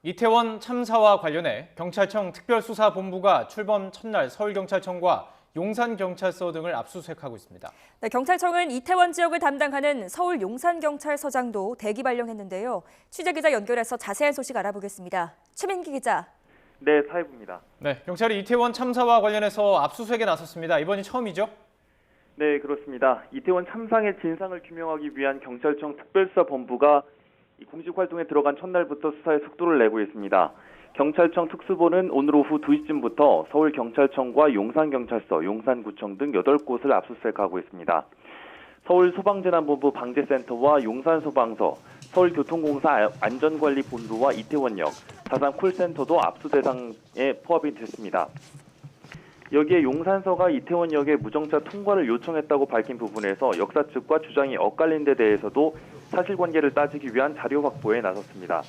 이태원 참사와 관련해 경찰청 특별수사본부가 출범 첫날 서울경찰청과 용산경찰서 등을 압수수색하고 있습니다. 네, 경찰청은 이태원 지역을 담당하는 서울 용산경찰서장도 대기 발령했는데요. 취재기자 연결해서 자세한 소식 알아보겠습니다. 최민기 기자. 네, 사회부입니다. 네, 경찰이 이태원 참사와 관련해서 압수수색에 나섰습니다. 이번이 처음이죠? 네, 그렇습니다. 이태원 참상의 진상을 규명하기 위한 경찰청 특별수사본부가 공식 활동에 들어간 첫날부터 수사에 속도를 내고 있습니다. 경찰청 특수본은 오늘 오후 2시쯤부터 서울경찰청과 용산경찰서, 용산구청 등 8곳을 압수수색하고 있습니다. 서울소방재난본부 방재센터와 용산소방서, 서울교통공사 안전관리본부와 이태원역, 사상 콜센터도 압수 대상에 포함이 됐습니다. 여기에 용산서가 이태원역에 무정차 통과를 요청했다고 밝힌 부분에서 역사 측과 주장이 엇갈린 데 대해서도 사실관계를 따지기 위한 자료 확보에 나섰습니다.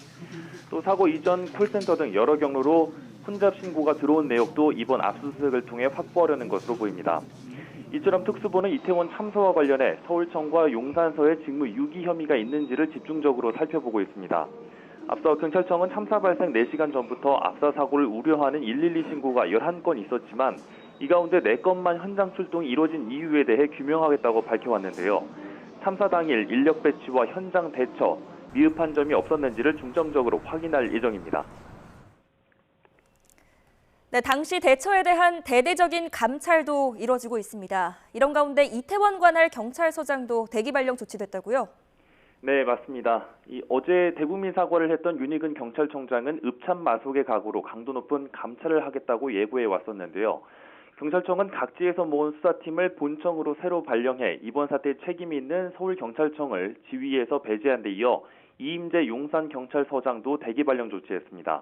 또 사고 이전 콜센터 등 여러 경로로 혼잡 신고가 들어온 내역도 이번 압수수색을 통해 확보하려는 것으로 보입니다. 이처럼 특수본은 이태원 참사와 관련해 서울청과 용산서의 직무 유기 혐의가 있는지를 집중적으로 살펴보고 있습니다. 앞서 경찰청은 참사 발생 4시간 전부터 압사 사고를 우려하는 112 신고가 11건 있었지만 이 가운데 4건만 현장 출동이 이뤄진 이유에 대해 규명하겠다고 밝혀왔는데요. 참사 당일 인력 배치와 현장 대처, 미흡한 점이 없었는지를 중점적으로 확인할 예정입니다. 네, 당시 대처에 대한 대대적인 감찰도 이뤄지고 있습니다. 이런 가운데 이태원 관할 경찰서장도 대기 발령 조치됐다고요? 네, 맞습니다. 어제 대국민 사과를 했던 윤희근 경찰청장은 읍참마속의 각오로 강도 높은 감찰을 하겠다고 예고해 왔었는데요. 경찰청은 각지에서 모은 수사팀을 본청으로 새로 발령해 이번 사태에 책임이 있는 서울경찰청을 지휘에서 배제한 데 이어 이임재 용산경찰서장도 대기 발령 조치했습니다.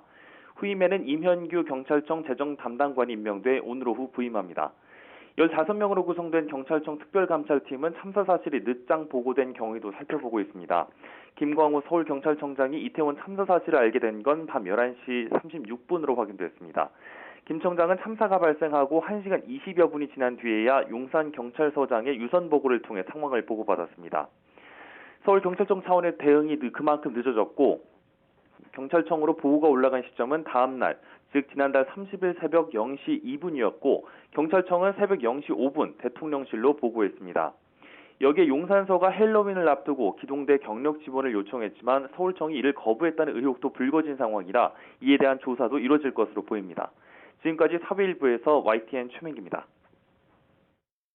후임에는 임현규 경찰청 재정 담당관이 임명돼 오늘 오후 부임합니다. 15명으로 구성된 경찰청 특별감찰팀은 참사 사실이 늦장 보고된 경위도 살펴보고 있습니다. 김광우 서울경찰청장이 이태원 참사 사실을 알게 된 건 밤 11시 36분으로 확인됐습니다. 김 청장은 참사가 발생하고 1시간 20여 분이 지난 뒤에야 용산경찰서장의 유선 보고를 통해 상황을 보고받았습니다. 서울경찰청 차원의 대응이 그만큼 늦어졌고 경찰청으로 보고가 올라간 시점은 다음 날, 즉 지난달 30일 새벽 0시 2분이었고 경찰청은 새벽 0시 5분 대통령실로 보고했습니다. 여기에 용산서가 헬로윈을 앞두고 기동대 경력 지원을 요청했지만 서울청이 이를 거부했다는 의혹도 불거진 상황이라 이에 대한 조사도 이뤄질 것으로 보입니다. 지금까지 사회일부에서 YTN 최민기입니다.